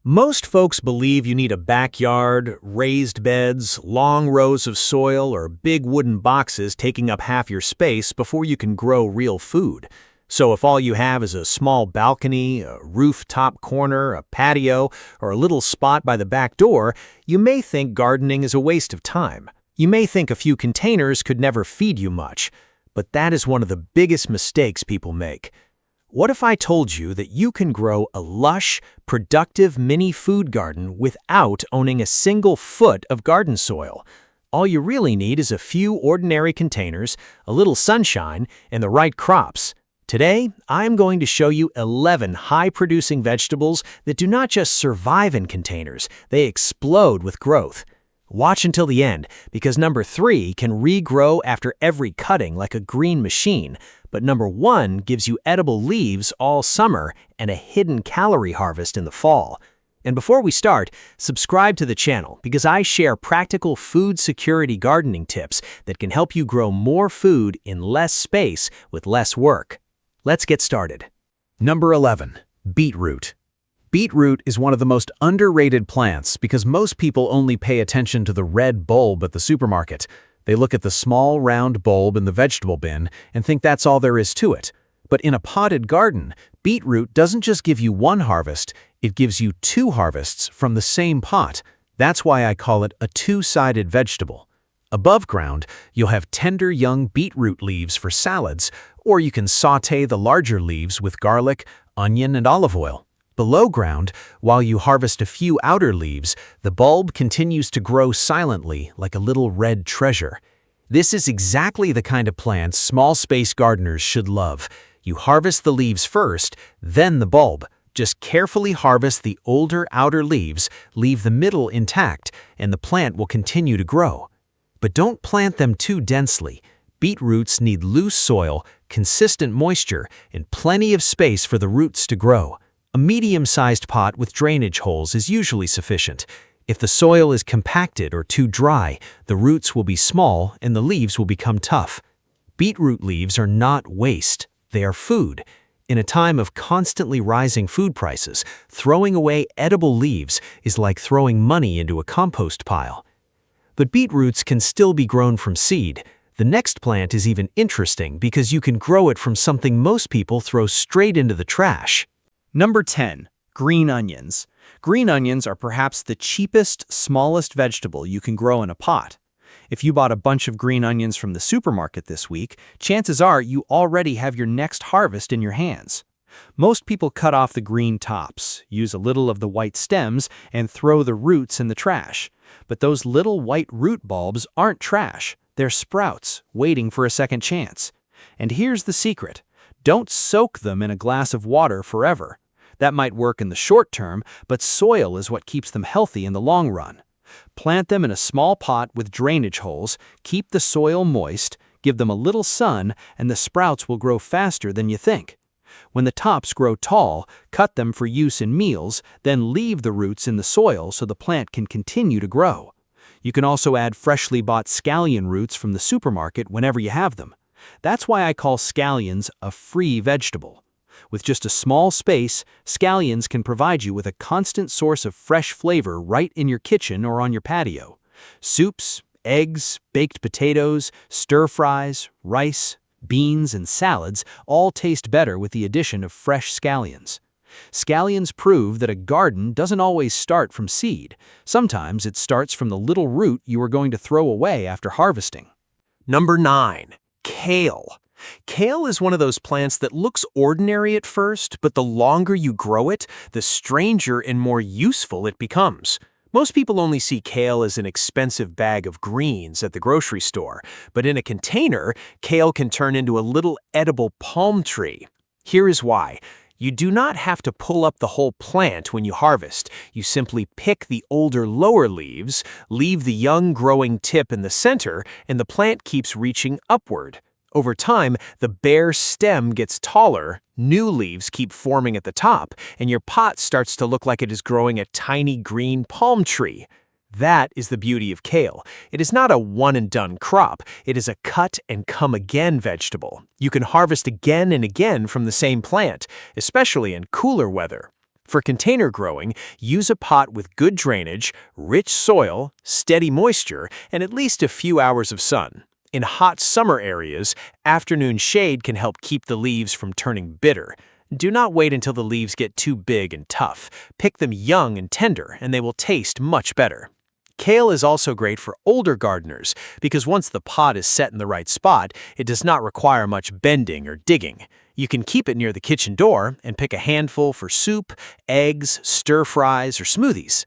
Most folks believe you need a backyard, raised beds, long rows of soil, or big wooden boxes taking up half your space before you can grow real food. So if all you have is a small balcony, a rooftop corner, a patio, or a little spot by the back door, you may think gardening is a waste of time. You may think a few containers could never feed you much, but that is one of the biggest mistakes people make. What if I told you that you can grow a lush, productive mini food garden without owning a single foot of garden soil? All you really need is a few ordinary containers, a little sunshine, and the right crops. Today, I'm going to show you 11 high-producing vegetables that do not just survive in containers, they explode with growth. Watch until the end, because number 3 can regrow after every cutting like a green machine, but number 1 gives you edible leaves all summer and a hidden calorie harvest in the fall. And before we start, subscribe to the channel because I share practical food security gardening tips that can help you grow more food in less space with less work. Let's get started. Number 11. Beetroot. Beetroot is one of the most underrated plants because most people only pay attention to the red bulb at the supermarket. They look at the small round bulb in the vegetable bin and think that's all there is to it. But in a potted garden, beetroot doesn't just give you one harvest, it gives you 2 harvests from the same pot. That's why I call it a two-sided vegetable. Above ground, you'll have tender young beetroot leaves for salads, or you can sauté the larger leaves with garlic, onion, and olive oil. Below ground, while you harvest a few outer leaves, the bulb continues to grow silently like a little red treasure. This is exactly the kind of plant small space gardeners should love. You harvest the leaves first, then the bulb. Just carefully harvest the older outer leaves, leave the middle intact, and the plant will continue to grow. But don't plant them too densely. Beetroots need loose soil, consistent moisture, and plenty of space for the roots to grow. A medium-sized pot with drainage holes is usually sufficient. If the soil is compacted or too dry, the roots will be small and the leaves will become tough. Beetroot leaves are not waste, they are food. In a time of constantly rising food prices, throwing away edible leaves is like throwing money into a compost pile. But beetroots can still be grown from seed. The next plant is even interesting because you can grow it from something most people throw straight into the trash. Number 10. Green onions. Green onions are perhaps the cheapest, smallest vegetable you can grow in a pot. If you bought a bunch of green onions from the supermarket this week, chances are you already have your next harvest in your hands. Most people cut off the green tops, use a little of the white stems, and throw the roots in the trash. But those little white root bulbs aren't trash. They're sprouts, waiting for a second chance. And here's the secret. Don't soak them in a glass of water forever. That might work in the short term, but soil is what keeps them healthy in the long run. Plant them in a small pot with drainage holes, keep the soil moist, give them a little sun, and the sprouts will grow faster than you think. When the tops grow tall, cut them for use in meals, then leave the roots in the soil so the plant can continue to grow. You can also add freshly bought scallion roots from the supermarket whenever you have them. That's why I call scallions a free vegetable. With just a small space, scallions can provide you with a constant source of fresh flavor right in your kitchen or on your patio. Soups, eggs, baked potatoes, stir-fries, rice, beans, and salads all taste better with the addition of fresh scallions. Scallions prove that a garden doesn't always start from seed. Sometimes it starts from the little root you are going to throw away after harvesting. Number 9. Kale. Kale is one of those plants that looks ordinary at first, but the longer you grow it, the stranger and more useful it becomes. Most people only see kale as an expensive bag of greens at the grocery store, but in a container, kale can turn into a little edible palm tree. Here is why. You do not have to pull up the whole plant when you harvest. You simply pick the older lower leaves, leave the young growing tip in the center, and the plant keeps reaching upward. Over time, the bare stem gets taller, new leaves keep forming at the top, and your pot starts to look like it is growing a tiny green palm tree. That is the beauty of kale. It is not a one-and-done crop. It is a cut-and-come-again vegetable. You can harvest again and again from the same plant, especially in cooler weather. For container growing, use a pot with good drainage, rich soil, steady moisture, and at least a few hours of sun. In hot summer areas, afternoon shade can help keep the leaves from turning bitter. Do not wait until the leaves get too big and tough. Pick them young and tender, and they will taste much better. Kale is also great for older gardeners because once the pot is set in the right spot, it does not require much bending or digging. You can keep it near the kitchen door and pick a handful for soup, eggs, stir-fries, or smoothies.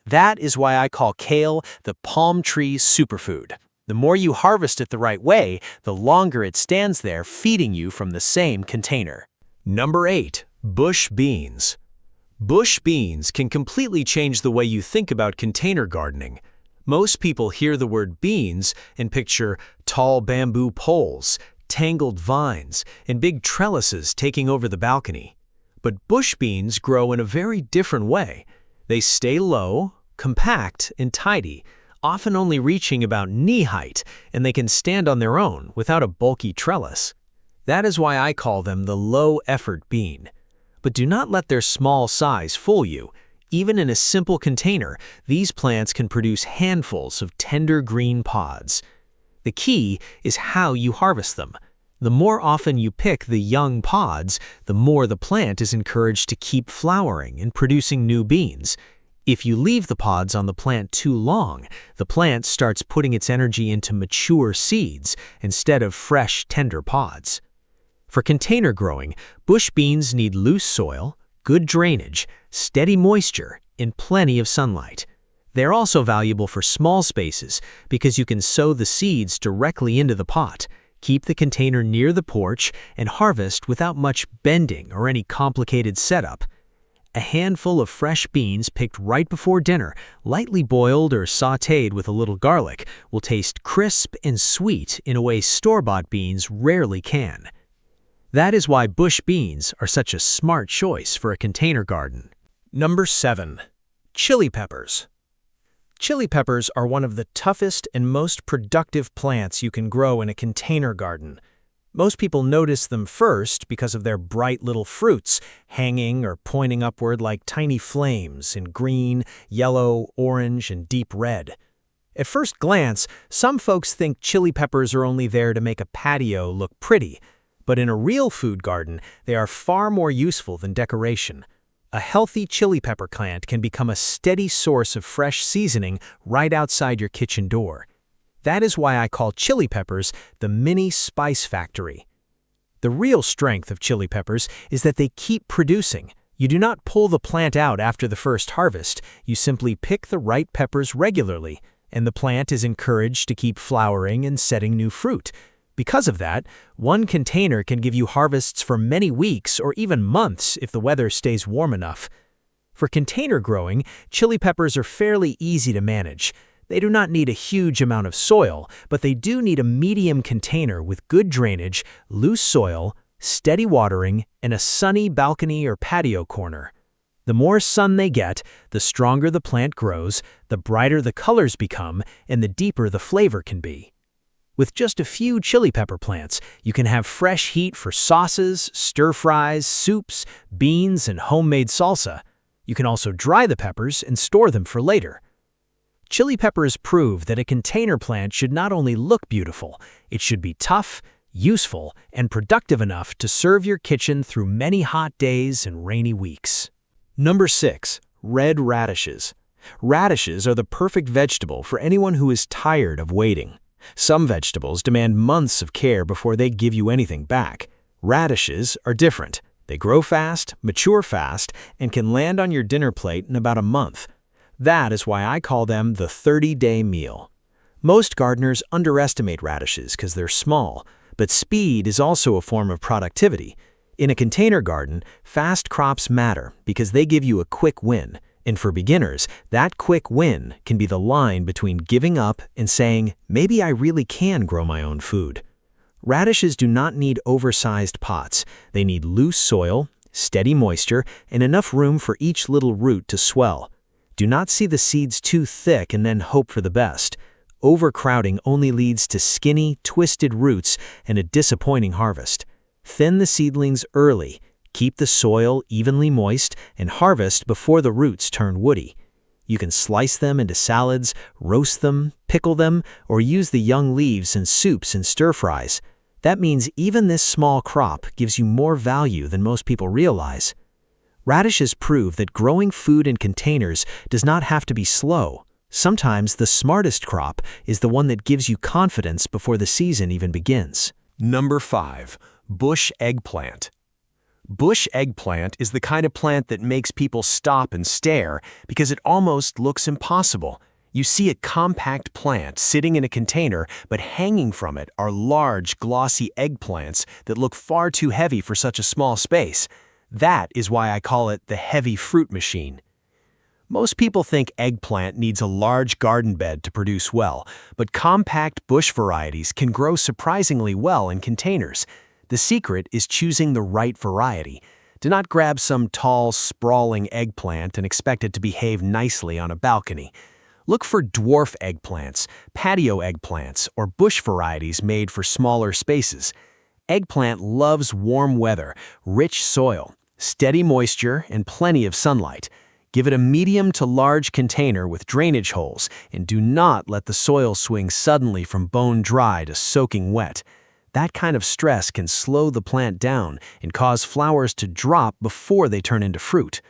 That is why I call kale the palm tree superfood. The more you harvest it the right way, the longer it stands there feeding you from the same container. Number 8. Bush beans. Bush beans can completely change the way you think about container gardening. Most people hear the word beans and picture tall bamboo poles, tangled vines, and big trellises taking over the balcony. But bush beans grow in a very different way. They stay low, compact, and tidy, often only reaching about knee height, and they can stand on their own without a bulky trellis. That is why I call them the low-effort bean. But do not let their small size fool you. Even in a simple container, these plants can produce handfuls of tender green pods. The key is how you harvest them. The more often you pick the young pods, the more the plant is encouraged to keep flowering and producing new beans. If you leave the pods on the plant too long, the plant starts putting its energy into mature seeds instead of fresh, tender pods. For container growing, bush beans need loose soil, good drainage, steady moisture, and plenty of sunlight. They're also valuable for small spaces because you can sow the seeds directly into the pot, keep the container near the porch, and harvest without much bending or any complicated setup. A handful of fresh beans picked right before dinner, lightly boiled or sautéed with a little garlic, will taste crisp and sweet in a way store-bought beans rarely can. That is why bush beans are such a smart choice for a container garden. Number 7. Chili peppers. Chili peppers are one of the toughest and most productive plants you can grow in a container garden. Most people notice them first because of their bright little fruits, hanging or pointing upward like tiny flames in green, yellow, orange, and deep red. At first glance, some folks think chili peppers are only there to make a patio look pretty. But in a real food garden, they are far more useful than decoration. A healthy chili pepper plant can become a steady source of fresh seasoning right outside your kitchen door. That is why I call chili peppers the mini spice factory. The real strength of chili peppers is that they keep producing. You do not pull the plant out after the first harvest. You simply pick the right peppers regularly, and the plant is encouraged to keep flowering and setting new fruit. Because of that, one container can give you harvests for many weeks or even months if the weather stays warm enough. For container growing, chili peppers are fairly easy to manage. They do not need a huge amount of soil, but they do need a medium container with good drainage, loose soil, steady watering, and a sunny balcony or patio corner. The more sun they get, the stronger the plant grows, the brighter the colors become, and the deeper the flavor can be. With just a few chili pepper plants, you can have fresh heat for sauces, stir-fries, soups, beans, and homemade salsa. You can also dry the peppers and store them for later. Chili peppers prove that a container plant should not only look beautiful, it should be tough, useful, and productive enough to serve your kitchen through many hot days and rainy weeks. Number 6. Red radishes. Radishes are the perfect vegetable for anyone who is tired of waiting. Some vegetables demand months of care before they give you anything back. Radishes are different. They grow fast, mature fast, and can land on your dinner plate in about a month. That is why I call them the 30-day meal. Most gardeners underestimate radishes because they're small, but speed is also a form of productivity. In a container garden, fast crops matter because they give you a quick win. And for beginners, that quick win can be the line between giving up and saying, maybe I really can grow my own food. Radishes do not need oversized pots. They need loose soil, steady moisture, and enough room for each little root to swell. Do not see the seeds too thick and then hope for the best. Overcrowding only leads to skinny, twisted roots and a disappointing harvest. Thin the seedlings early. Keep the soil evenly moist and harvest before the roots turn woody. You can slice them into salads, roast them, pickle them, or use the young leaves in soups and stir-fries. That means even this small crop gives you more value than most people realize. Radishes prove that growing food in containers does not have to be slow. Sometimes the smartest crop is the one that gives you confidence before the season even begins. Number 5. Bush eggplant. Bush eggplant is the kind of plant that makes people stop and stare because it almost looks impossible. You see a compact plant sitting in a container, but hanging from it are large, glossy eggplants that look far too heavy for such a small space. That is why I call it the heavy fruit machine. Most people think eggplant needs a large garden bed to produce well, but compact bush varieties can grow surprisingly well in containers. The secret is choosing the right variety. Do not grab some tall, sprawling eggplant and expect it to behave nicely on a balcony. Look for dwarf eggplants, patio eggplants, or bush varieties made for smaller spaces. Eggplant loves warm weather, rich soil, steady moisture, and plenty of sunlight. Give it a medium to large container with drainage holes, and do not let the soil swing suddenly from bone dry to soaking wet. That kind of stress can slow the plant down and cause flowers to drop before they turn into fruit.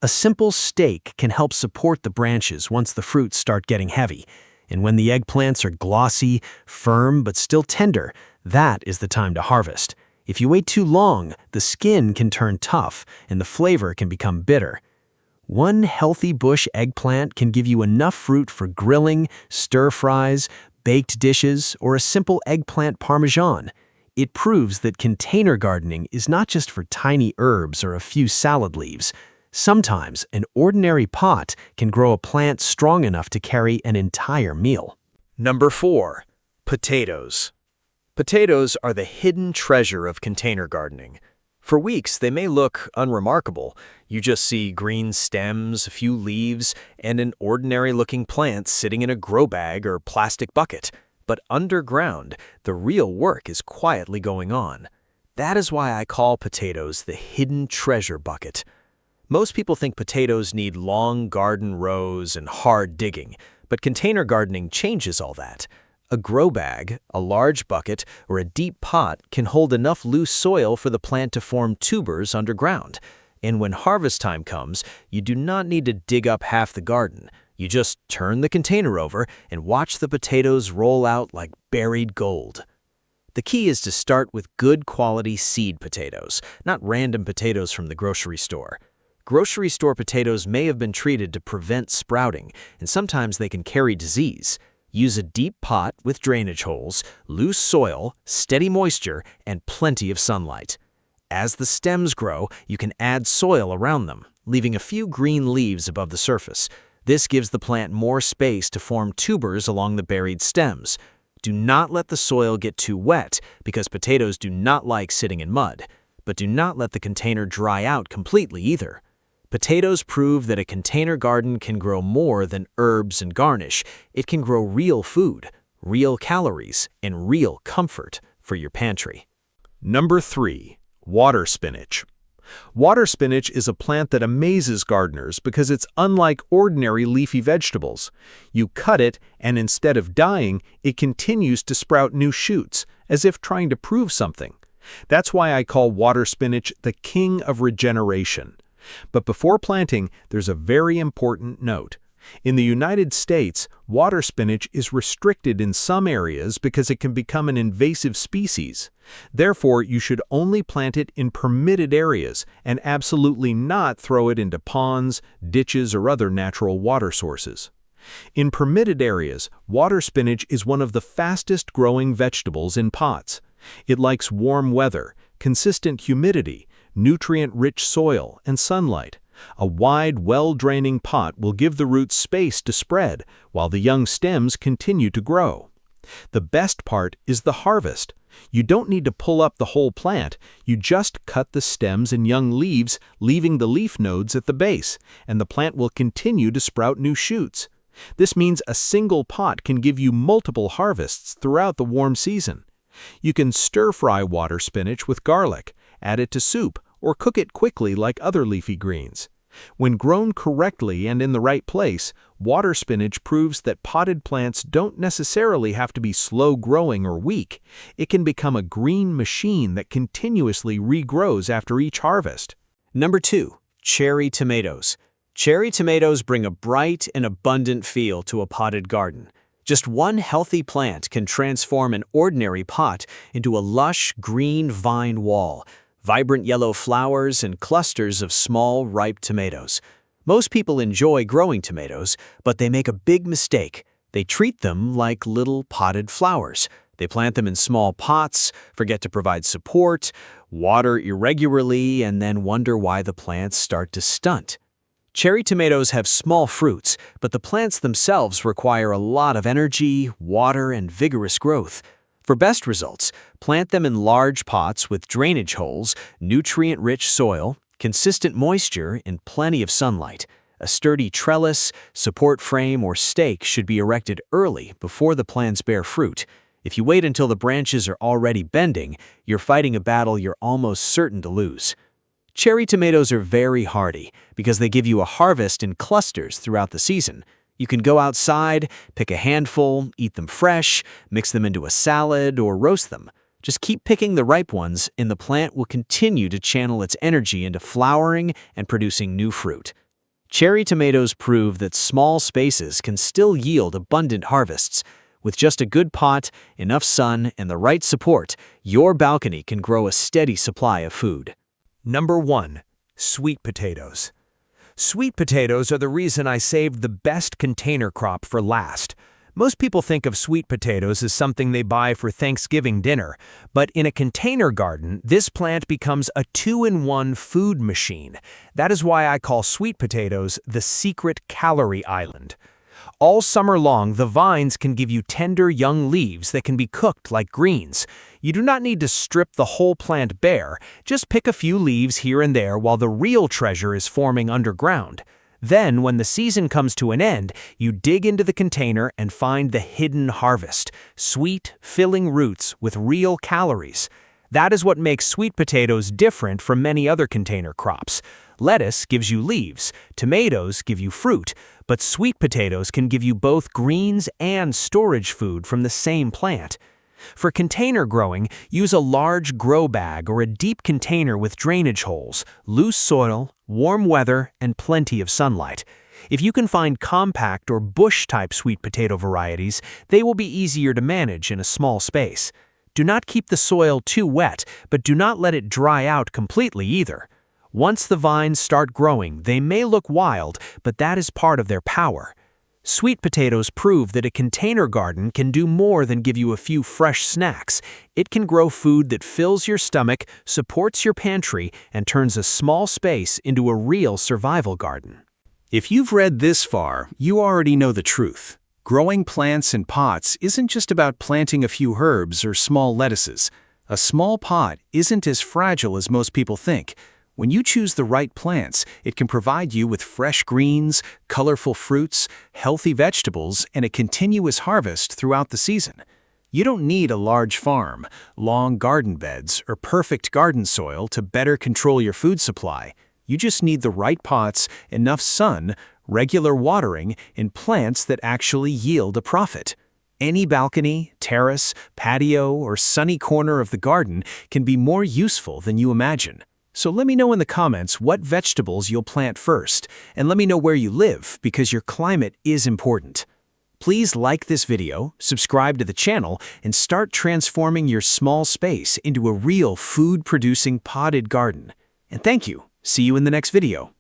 A simple stake can help support the branches once the fruits start getting heavy. And when the eggplants are glossy, firm, but still tender, that is the time to harvest. If you wait too long, the skin can turn tough and the flavor can become bitter. One healthy bush eggplant can give you enough fruit for grilling, stir-fries, baked dishes, or a simple eggplant parmesan. It proves that container gardening is not just for tiny herbs or a few salad leaves. Sometimes an ordinary pot can grow a plant strong enough to carry an entire meal. Number 4. Potatoes. Potatoes are the hidden treasure of container gardening. For weeks, they may look unremarkable. You just see green stems, a few leaves, and an ordinary-looking plant sitting in a grow bag or plastic bucket. But underground, the real work is quietly going on. That is why I call potatoes the hidden treasure bucket. Most people think potatoes need long garden rows and hard digging, but container gardening changes all that. A grow bag, a large bucket, or a deep pot can hold enough loose soil for the plant to form tubers underground. And when harvest time comes, you do not need to dig up half the garden. You just turn the container over and watch the potatoes roll out like buried gold. The key is to start with good quality seed potatoes, not random potatoes from the grocery store. Grocery store potatoes may have been treated to prevent sprouting, and sometimes they can carry disease. Use a deep pot with drainage holes, loose soil, steady moisture, and plenty of sunlight. As the stems grow, you can add soil around them, leaving a few green leaves above the surface. This gives the plant more space to form tubers along the buried stems. Do not let the soil get too wet, because potatoes do not like sitting in mud. But do not let the container dry out completely either. Potatoes prove that a container garden can grow more than herbs and garnish. It can grow real food, real calories, and real comfort for your pantry. Number 3. Water spinach. Water spinach is a plant that amazes gardeners because it's unlike ordinary leafy vegetables. You cut it, and instead of dying, it continues to sprout new shoots, as if trying to prove something. That's why I call water spinach the king of regeneration. But before planting, there's a very important note. In the United States, water spinach is restricted in some areas because it can become an invasive species. Therefore, you should only plant it in permitted areas and absolutely not throw it into ponds, ditches, or other natural water sources. In permitted areas, water spinach is one of the fastest growing vegetables in pots. It likes warm weather, consistent humidity, nutrient-rich soil, and sunlight. A wide, well-draining pot will give the roots space to spread, while the young stems continue to grow. The best part is the harvest. You don't need to pull up the whole plant. You just cut the stems and young leaves, leaving the leaf nodes at the base, and the plant will continue to sprout new shoots. This means a single pot can give you multiple harvests throughout the warm season. You can stir-fry water spinach with garlic, add it to soup, or cook it quickly like other leafy greens. When grown correctly and in the right place, water spinach proves that potted plants don't necessarily have to be slow-growing or weak. It can become a green machine that continuously regrows after each harvest. Number 2. Cherry tomatoes. Cherry tomatoes bring a bright and abundant feel to a potted garden. Just one healthy plant can transform an ordinary pot into a lush green vine wall, vibrant yellow flowers, and clusters of small, ripe tomatoes. Most people enjoy growing tomatoes, but they make a big mistake. They treat them like little potted flowers. They plant them in small pots, forget to provide support, water irregularly, and then wonder why the plants start to stunt. Cherry tomatoes have small fruits, but the plants themselves require a lot of energy, water, and vigorous growth. For best results, plant them in large pots with drainage holes, nutrient-rich soil, consistent moisture, and plenty of sunlight. A sturdy trellis, support frame, or stake should be erected early before the plants bear fruit. If you wait until the branches are already bending, you're fighting a battle you're almost certain to lose. Cherry tomatoes are very hardy because they give you a harvest in clusters throughout the season. You can go outside, pick a handful, eat them fresh, mix them into a salad, or roast them. Just keep picking the ripe ones, and the plant will continue to channel its energy into flowering and producing new fruit. Cherry tomatoes prove that small spaces can still yield abundant harvests. With just a good pot, enough sun, and the right support, your balcony can grow a steady supply of food. Number 1. Sweet potatoes. Sweet potatoes are the reason I saved the best container crop for last. Most people think of sweet potatoes as something they buy for Thanksgiving dinner, but in a container garden, this plant becomes a 2-in-1 food machine. That is why I call sweet potatoes the secret calorie island. All summer long, the vines can give you tender young leaves that can be cooked like greens. You do not need to strip the whole plant bare, just pick a few leaves here and there while the real treasure is forming underground. Then, when the season comes to an end, you dig into the container and find the hidden harvest, sweet, filling roots with real calories. That is what makes sweet potatoes different from many other container crops. Lettuce gives you leaves, tomatoes give you fruit, but sweet potatoes can give you both greens and storage food from the same plant. For container growing, use a large grow bag or a deep container with drainage holes, loose soil, warm weather, and plenty of sunlight. If you can find compact or bush-type sweet potato varieties, they will be easier to manage in a small space. Do not keep the soil too wet, but do not let it dry out completely either. Once the vines start growing, they may look wild, but that is part of their power. Sweet potatoes prove that a container garden can do more than give you a few fresh snacks. It can grow food that fills your stomach, supports your pantry, and turns a small space into a real survival garden. If you've read this far, you already know the truth. Growing plants in pots isn't just about planting a few herbs or small lettuces. A small pot isn't as fragile as most people think. When you choose the right plants, it can provide you with fresh greens, colorful fruits, healthy vegetables, and a continuous harvest throughout the season. You don't need a large farm, long garden beds, or perfect garden soil to better control your food supply. You just need the right pots, enough sun, regular watering, and plants that actually yield a profit. Any balcony, terrace, patio, or sunny corner of the garden can be more useful than you imagine. So let me know in the comments what vegetables you'll plant first, and let me know where you live because your climate is important. Please like this video, subscribe to the channel, and start transforming your small space into a real food-producing potted garden. And thank you. See you in the next video.